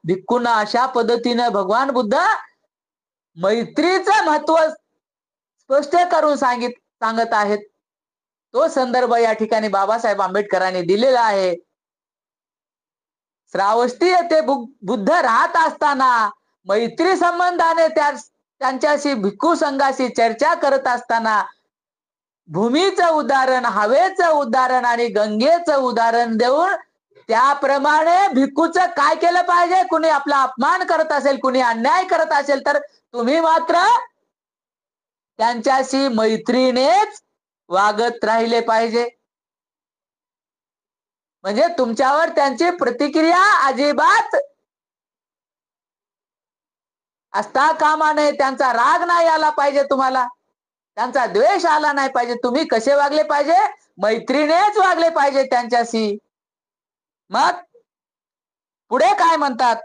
भिक्खूंना अशा पद्धतीनं भगवान बुद्ध मैत्रीचं महत्व स्पष्ट करून सांगत आहेत. तो संदर्भ या ठिकाणी बाबासाहेब आंबेडकरांनी दिलेला आहे. श्रावस्ती येथे बुद्ध राहत असताना मैत्री संबंधाने त्यांच्याशी भिक्खू संघाशी चर्चा करत असताना भूमीचं उदाहरण, हवेचं उदाहरण आणि गंगेचं उदाहरण देऊन त्याप्रमाणे भिक्खूचं काय केलं पाहिजे. कुणी आपला अपमान करत असेल, कुणी अन्याय करत असेल तर तुम्ही मात्र त्यांच्याशी मैत्रीनेच वागत राहिले पाहिजे. म्हणजे तुमच्यावर त्यांची प्रतिक्रिया अजिबात असता कामा नये. त्यांचा राग नाही आला पाहिजे, तुम्हाला त्यांचा द्वेष आला नाही पाहिजे. तुम्ही कसे वागले पाहिजे? मैत्रीनेच वागले पाहिजे त्यांच्याशी. मग पुढे काय म्हणतात?